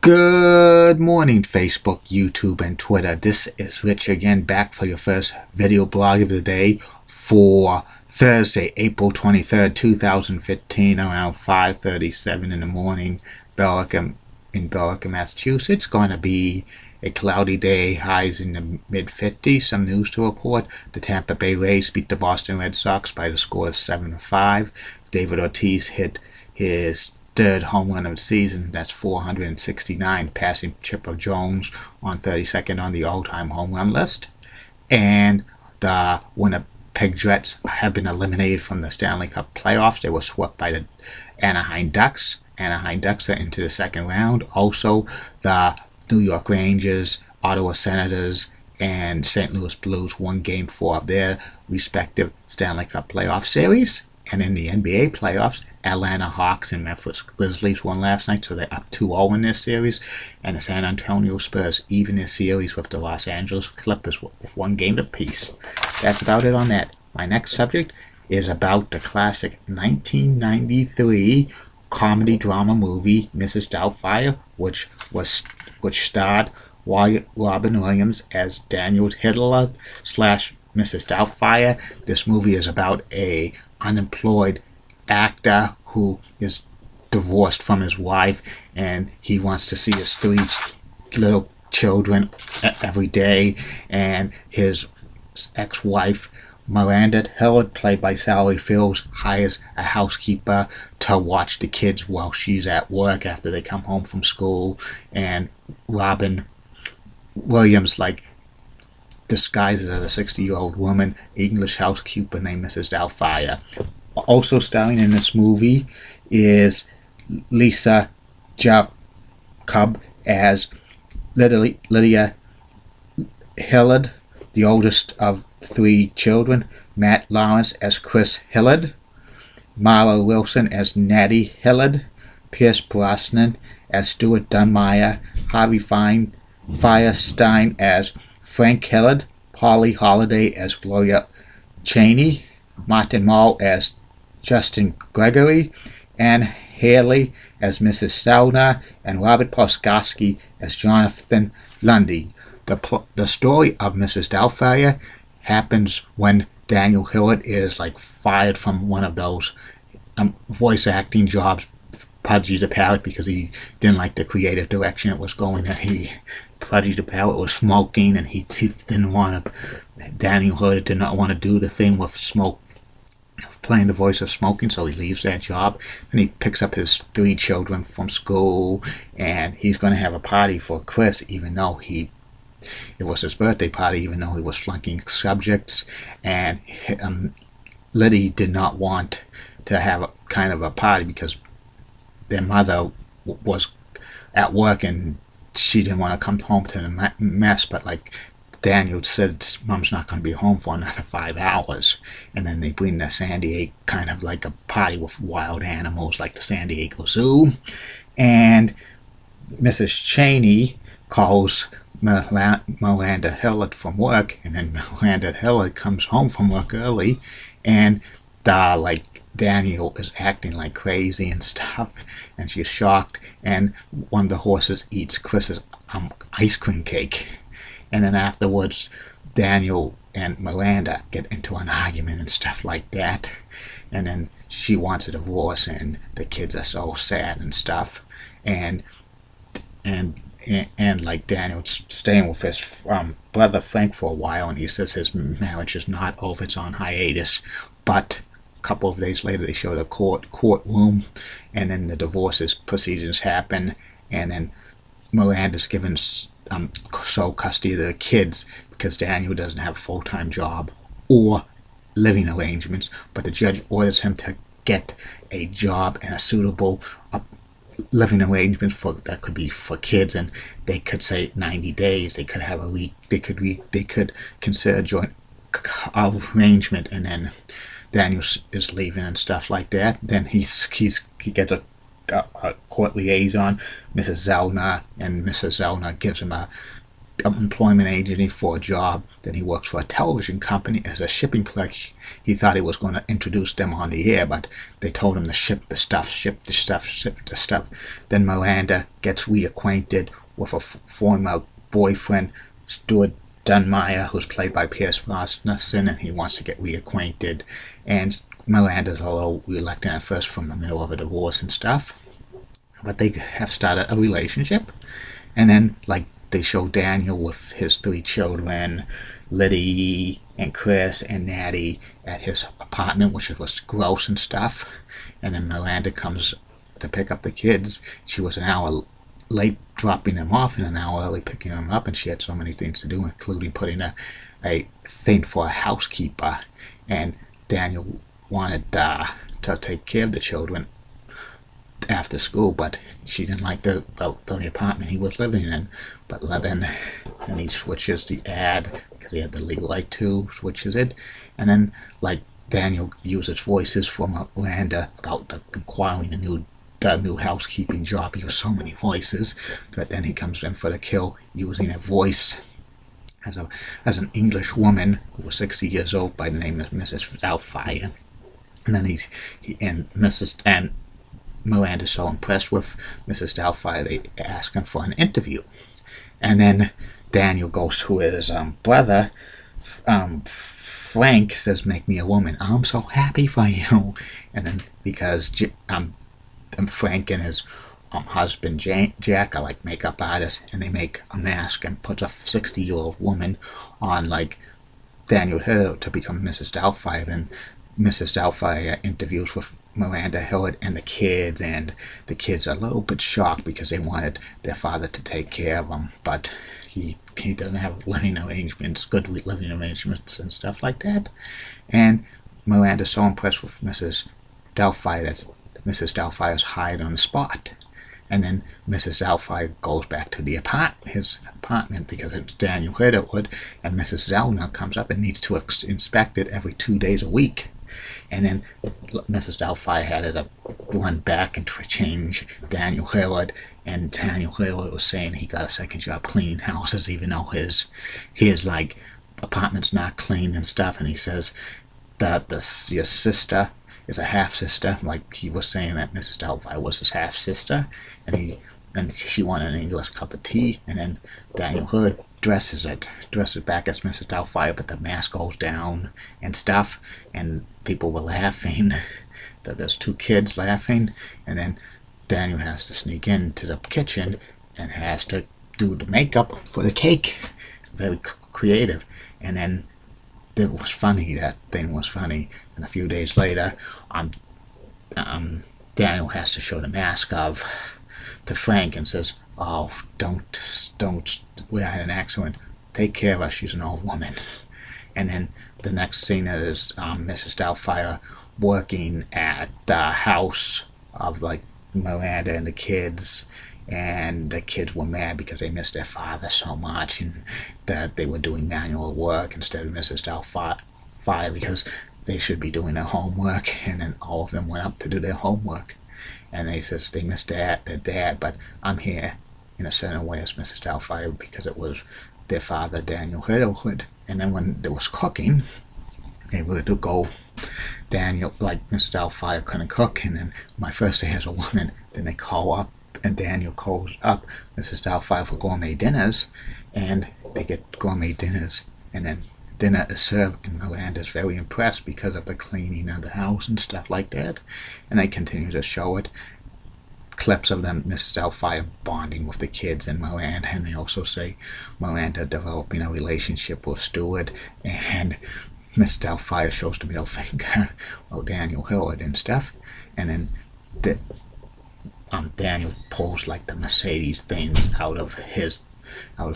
Good morning, Facebook, YouTube, and Twitter. This is Rich again, back for your first video blog of the day for Thursday, April 23rd, 2015, around 5:37 in the morning, in Billerica, Massachusetts. It's going to be a cloudy day, highs in the mid-50s. Some news to report. The Tampa Bay Rays beat the Boston Red Sox by the score of 7-5. David Ortiz hit his third home run of the season. That's 469, passing Chipper Jones on 32nd on the all-time home run list. And the Winnipeg Jets have been eliminated from the Stanley Cup playoffs. They were swept by the Anaheim Ducks. Anaheim Ducks are into the second round. Also, the New York Rangers, Ottawa Senators, and St. Louis Blues won Game 4 of their respective Stanley Cup playoff series. And in the NBA playoffs, Atlanta Hawks and Memphis Grizzlies won last night, so they're up 2-0 in this series. And the San Antonio Spurs even their series with the Los Angeles Clippers with one game apiece. That's about it on that. My next subject is about the classic 1993 comedy drama movie Mrs. Doubtfire, which starred Robin Williams as Daniel Hitler slash Mrs. Doubtfire. This movie is about a unemployed actor who is divorced from his wife, and he wants to see his three little children every day, and his ex-wife Miranda Hillard, played by Sally Fields, hires a housekeeper to watch the kids while she's at work after they come home from school. And Robin Williams disguises as a 60-year-old woman, English housekeeper named Mrs. Doubtfire. Also starring in this movie is Lisa Jacob as Lydia Hillard, the oldest of three children, Matt Lawrence as Chris Hillard, Marla Wilson as Natty Hillard, Pierce Brosnan as Stuart Dunmire, Harvey Firestein as Frank Hillard, Polly Holiday as Gloria Cheney, Martin Mull as Justin Gregory, Anne Haley as Mrs. Selner, and Robert Poskowski as Jonathan Lundy. The story of Mrs. Doubtfire happens when Daniel Hillard is fired from one of those voice acting jobs, Pudgy the Parrot, because he didn't like the creative direction it was going in. Pudgy the Parrot was smoking, and he didn't want to. Daniel Hillard did not want to do the thing with smoke, playing the voice of smoking, so he leaves that job. And he picks up his three children from school, and he's going to have a party for Chris, even though it was his birthday party, even though he was flunking subjects. And Liddy did not want to have a kind of a party because their mother was at work and she didn't want to come home to the mess. But Daniel said, Mom's not going to be home for another 5 hours. And then they bring the San Diego, kind of like a party with wild animals, like the San Diego Zoo. And Mrs. Cheney calls Miranda Hillard from work, and then Miranda Hillard comes home from work early, and Daniel is acting like crazy and stuff, and she's shocked, and one of the horses eats Chris's ice cream cake. And then afterwards, Daniel and Miranda get into an argument and stuff like that, and then she wants a divorce, and the kids are so sad and stuff. And Daniel's staying with his brother Frank for a while, and he says his marriage is not over, it's on hiatus. But a couple of days later, they show the courtroom, and then the divorce proceedings happen, and then Miranda's given sole custody of the kids because Daniel doesn't have a full-time job or living arrangements, but the judge orders him to get a job and a suitable living arrangements that could be for kids, and they could say 90 days. They could have a week. They could consider joint arrangement, and then Daniel is leaving and stuff like that. Then he gets a court liaison, Mrs. Zellner, and Mrs. Zellner gives him a employment agency for a job. Then he works for a television company as a shipping clerk. He thought he was going to introduce them on the air, but they told him to ship the stuff. Then Miranda gets reacquainted with a former boyfriend, Stuart Dunmire, who's played by Pierce Brosnan, and he wants to get reacquainted. And Miranda's a little reluctant at first from the middle of a divorce and stuff, but they have started a relationship. And then, like, they show Daniel with his 3 children, Liddy and Chris and Natty, at his apartment, which was gross and stuff. And then Miranda comes to pick up the kids. She was an hour late dropping them off and an hour early picking them up, and she had so many things to do, including putting a thing for a housekeeper. And Daniel wanted to take care of the children after school, but she didn't like the apartment he was living in. But then he switches the ad, because he had the legal right to, switches it. And then, like, Daniel uses voices from Miranda about acquiring a new housekeeping job. He used so many voices, but then he comes in for the kill using a voice as an English woman who was 60 years old by the name of Mrs. Doubtfire. And then Miranda's so impressed with Mrs. Doubtfire, they ask him for an interview. And then Daniel goes to his brother, Frank, says, "Make me a woman. I'm so happy for you." And then, because Frank and his husband Jack are like makeup artists, and they make a mask and put a 60-year-old woman on, like, Daniel Hill to become Mrs. Doubtfire. And Mrs. Doubtfire interviews with Miranda Hillard and the kids are a little bit shocked because they wanted their father to take care of them, but he doesn't have living arrangements, good living arrangements and stuff like that. And Miranda's so impressed with Mrs. Doubtfire that Mrs. Doubtfire is hired on the spot. And then Mrs. Doubtfire goes back to his apartment because it's Daniel Hillard, and Mrs. Zellner comes up and needs to inspect it every 2 days a week. And then Mrs. Doubtfire had to run back and change Daniel Hillard, and Daniel Hillard was saying he got a second job cleaning houses, even though his like apartment's not clean and stuff. And he says that your sister is a half sister, like he was saying that Mrs. Doubtfire was his half sister, and she wanted an English cup of tea. And then Daniel Hillard dresses back as Mrs. Doubtfire, but the mask goes down and stuff, and people were laughing. There's 2 kids laughing, and then Daniel has to sneak into the kitchen and has to do the makeup for the cake. Very creative. And then it was funny. That thing was funny. And a few days later, Daniel has to show the mask to Frank and says, "Oh, don't, we had an accident. Take care of her. She's an old woman." And then the next scene is Mrs. Doubtfire working at the house of, like, Miranda and the kids, and the kids were mad because they missed their father so much, and that they were doing manual work instead of Mrs. Doubtfire because they should be doing their homework. And then all of them went up to do their homework, and they says they missed their dad, but I'm here in a certain way as Mrs. Doubtfire because it was their father, Daniel Hillard. And then when there was cooking, they were to go. Daniel, like, Mrs. Doubtfire couldn't cook, and then my first day as a woman, then they call up, and Daniel calls up Mrs. Doubtfire for gourmet dinners, and they get gourmet dinners, and then dinner is served, and Miranda's very impressed because of the cleaning of the house and stuff like that. And they continue to show it. Clips of them, Mrs. Doubtfire bonding with the kids and Miranda, and they also say Miranda developing a relationship with Stuart, and Mrs. Doubtfire shows the middle finger of Daniel Hillard and stuff. And then Daniel pulls, like, the Mercedes things out of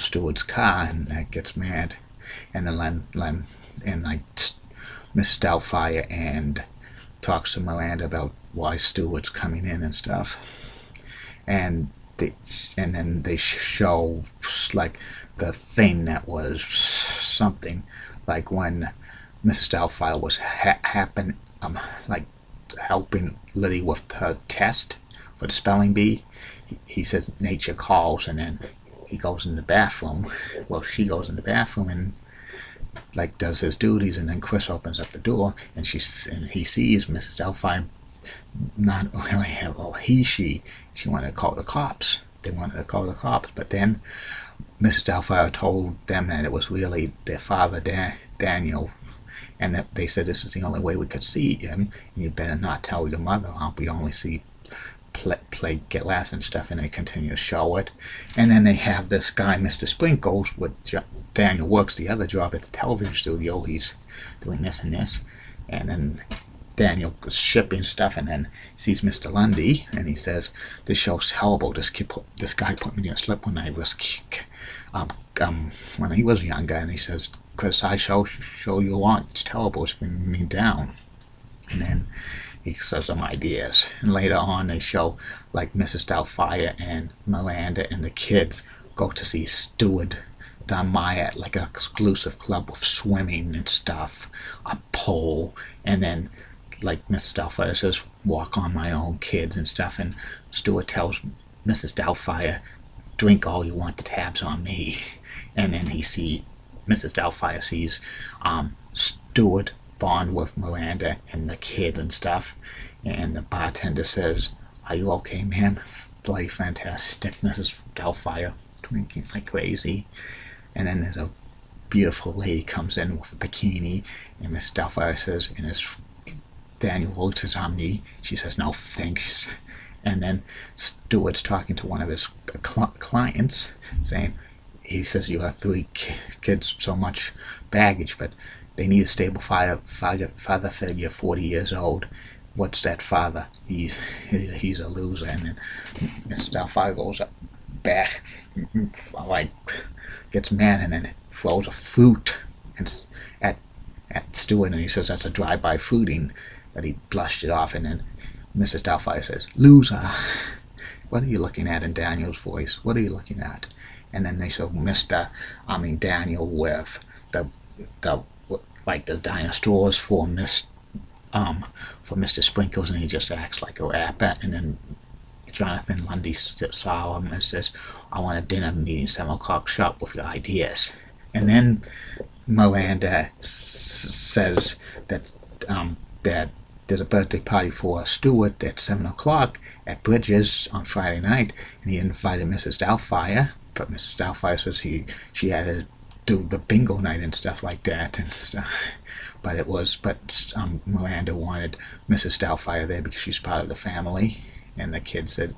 Stuart's car, and gets mad. And then Mrs. Doubtfire and talks to Miranda about why Stuart's coming in and stuff. And then they show, like, the thing that was something, like when Mrs. Doubtfire was helping Liddy with her test for the spelling bee. He says nature calls, and then he goes in the bathroom. Well, she goes in the bathroom and like does his duties, and then Chris opens up the door, and he sees Mrs. Doubtfire. Not really have, or she wanted to call the cops. They wanted to call the cops, but then Mrs. Doubtfire told them that it was really their father, Daniel, and that they said this is the only way we could see him, and you better not tell your mother. We only see play glass and stuff, and they continue to show it. And then they have this guy, Mr. Sprinkles, with Daniel works the other job at the television studio. He's doing this and this, and then Daniel is shipping stuff, and then sees Mr. Lundy, and he says, "This show's terrible. This guy put me in a slip when I was when he was younger." And he says, "Chris, I show you want. It's terrible. It's bringing me down." And then he says some ideas, and later on they show like Mrs. Doubtfire and Miranda and the kids go to see Stuart Dunmire at like an exclusive club with swimming and stuff, a pole, and then like Mrs. Doubtfire says, "Walk on my own, kids," and stuff, and Stuart tells Mrs. Doubtfire, "Drink all you want, the tab's on me." And then Mrs. Doubtfire sees Stuart bond with Miranda and the kid and stuff, and the bartender says, "Are you okay, ma'am?" Bloody fantastic. Mrs. Doubtfire drinking like crazy, and then there's a beautiful lady comes in with a bikini, and Mrs. Doubtfire says, and as Daniel looks at me, she says, "No thanks." And then Stuart's talking to one of his clients, saying, he says, "You have 3 kids, so much baggage, but they need a stable father figure, 40 years old. What's that father? He's a loser." And then Mr. Doubtfire goes up back, like gets mad, and then throws a fruit at Stuart, and he says that's a drive-by fruiting, but he blushed it off. And then Mrs. Doubtfire says, "Loser, what are you looking at?" in Daniel's voice. "What are you looking at?" And then they show Daniel with the dinosaurs for Mr. Sprinkles, and he just acts like a rapper. And then Jonathan Lundy saw him and says, "I want a dinner meeting 7 o'clock sharp with your ideas." And then Miranda says that there's a birthday party for Stuart at 7 o'clock at Bridges on Friday night, and he invited Mrs. Doubtfire, but Mrs. Doubtfire says she had to do the bingo night and stuff like that and stuff. But Miranda wanted Mrs. Doubtfire there because she's part of the family, and the kid said,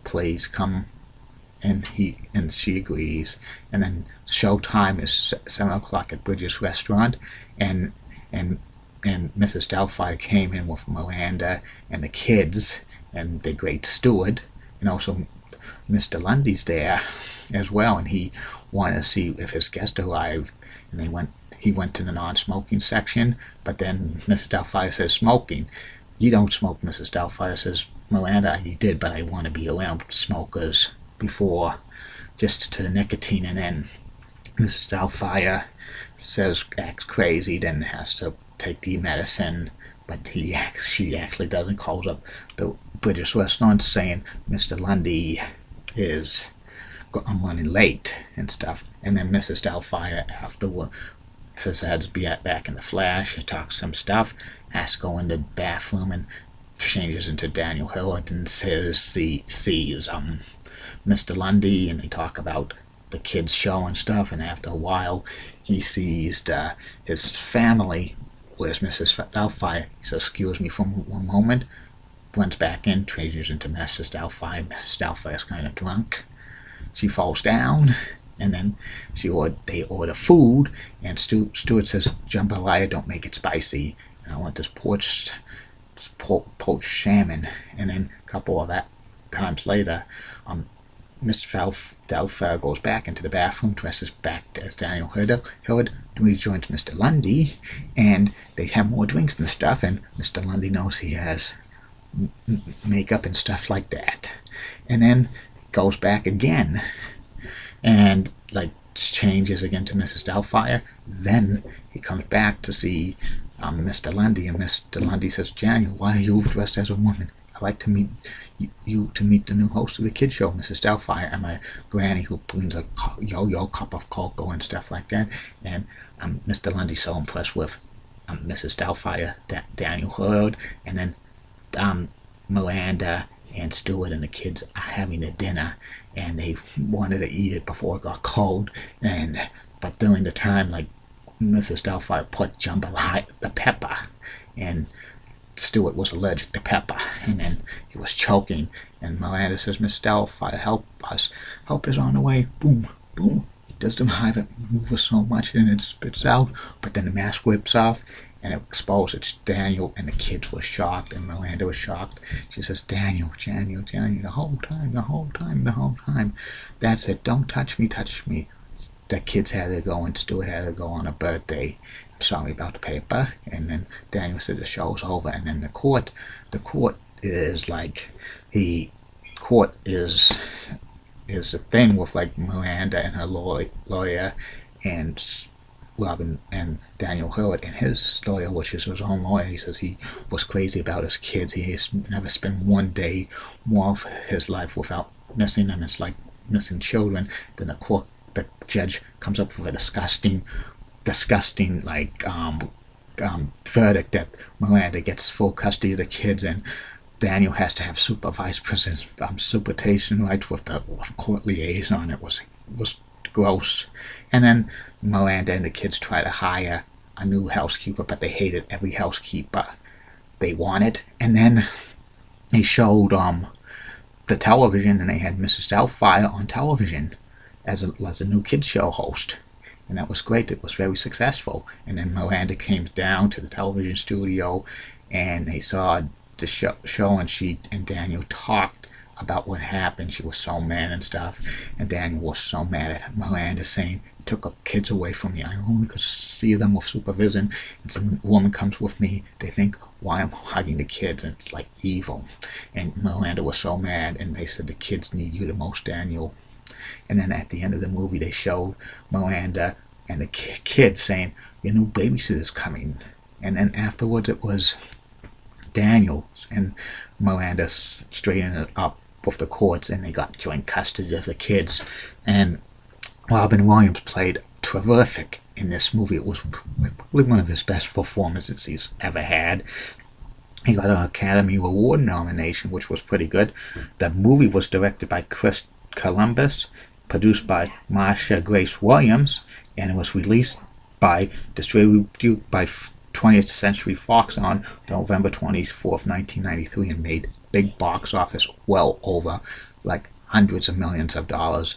"Please come," and she agrees. And then showtime is 7 o'clock at Bridges Restaurant, and Mrs. Doubtfire came in with Miranda and the kids and the great steward, and also Mr. Lundy's there as well, and he wanted to see if his guest arrived, and he went to the non-smoking section, but then Mrs. Doubtfire says, "Smoking. You don't smoke." Mrs. Doubtfire says, "Miranda, he did, but I want to be around smokers before, just to the nicotine." And then Mrs. Doubtfire acts crazy, then has to take the medicine, but she actually doesn't. Calls up the British restaurant saying, "Mr. Lundy I'm running late," and stuff. And then Mrs. Doubtfire afterward says has to be back in the flash, she talks some stuff, has to go in the bathroom and changes into Daniel Hillard and sees Mr. Lundy, and they talk about the kids show and stuff, and after a while he sees his family. Where's Mrs. Doubtfire? He says, "Excuse me for one moment," runs back in, changes into Mrs. Doubtfire. Mrs. Doubtfire's kind of drunk. She falls down, and then they order food, and Stuart says, "Jambalaya, don't make it spicy, and I want this poached salmon." And then a couple of that times later, Mr. Doubtfire goes back into the bathroom, dresses back as Daniel Hillard, rejoins Mr. Lundy, and they have more drinks and stuff, and Mr. Lundy knows he has makeup and stuff like that. And then goes back again, and changes again to Mrs. Doubtfire. Then he comes back to see Mr. Lundy, and Mr. Lundy says, "Daniel, why are you dressed as a woman?" I'd like to meet you to meet the new host of the kids show, Mrs. Doubtfire, and my granny who brings a yo-yo cup of cocoa and stuff like that. And Mr. Lundy's so impressed with Mrs. Doubtfire, Daniel Hurd, and then Miranda and Stuart and the kids are having a dinner, and they wanted to eat it before it got cold, but during the time, like, Mrs. Doubtfire put the pepper, and Stuart was allergic to pepper, and then he was choking, and Miranda says, Miss Doubtfire, help us, help is on the way. Boom, boom, does the hive move so much and it spits out, but then the mask whips off, and it exposed it's Daniel, and the kids were shocked, and Miranda was shocked. She says, Daniel, the whole time. That's it, don't touch me. The kids had to go, and Stuart had to go on a birthday. Sorry about the paper. And then Daniel said the show's over, and then the court is like, is the thing with like Miranda and her lawyer, and Robin and Daniel Hurd and his lawyer, which is his own lawyer. He says he was crazy about his kids. He has never spent one day more of his life without missing them. It's like missing children. Then the judge comes up with a disgusting like verdict that Miranda gets full custody of the kids, and Daniel has to have supervised supervision rights with the court liaison. It was gross. And then Miranda and the kids try to hire a new housekeeper, but they hated every housekeeper they wanted. And then they showed the television, and they had Mrs. Doubtfire on television as a new kids show host, and that was great. It was very successful. And then Miranda came down to the television studio, and they saw the show, and she and Daniel talked about what happened. She was so mad and stuff, and Daniel was so mad at Miranda, saying, "You took up kids away from me. I only could see them with supervision, and some woman comes with me, they think why I'm hugging the kids, and it's like evil." And Miranda was so mad, and they said, "The kids need you the most, Daniel." And then at the end of the movie, they showed Miranda and the kids saying, "Your new babysitter's coming." And then afterwards, it was Daniel and Miranda straightening it up with the courts, and they got joint custody of the kids. And Robin Williams played terrific in this movie. It was probably one of his best performances he's ever had. He got an Academy Award nomination, which was pretty good. The movie was directed by Chris Columbus, produced by Marsha Grace Williams, and it was distributed by 20th Century Fox on November 24th, 1993, and made big box office, well over like hundreds of millions of dollars.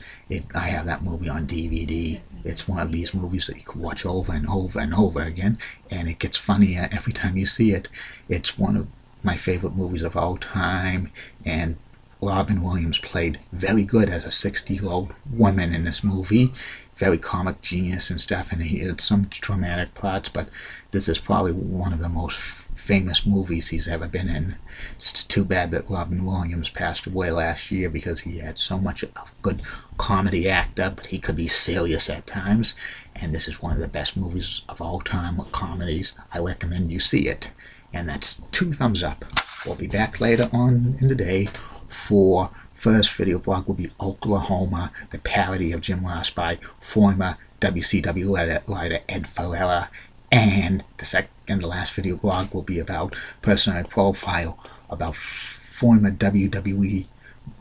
I have that movie on DVD. It's one of these movies that you can watch over and over and over again, and it gets funnier every time you see it. It's one of my favorite movies of all time, and Robin Williams played very good as a 60-year-old woman in this movie. Very comic genius and stuff, and he had some dramatic plots, but this is probably one of the most famous movies he's ever been in. It's too bad that Robin Williams passed away last year, because he had so much of a good comedy actor, but he could be serious at times, and this is one of the best movies of all time with comedies. I recommend you see it, and that's 2 thumbs up. We'll be back later on in the day for first video blog will be Oklahoma, the parody of Jim Ross by former WCW writer Ed Ferreira, and the last video blog will be about personal profile about former WWE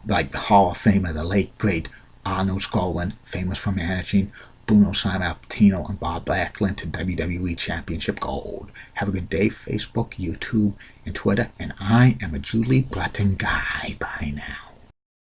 Hall of Famer, the late great Arnold Skaaland, famous for managing Bruno Sammartino and Bob Backlund to WWE Championship Gold. Have a good day, Facebook, YouTube, and Twitter, and I am a Julie Button guy. Bye now.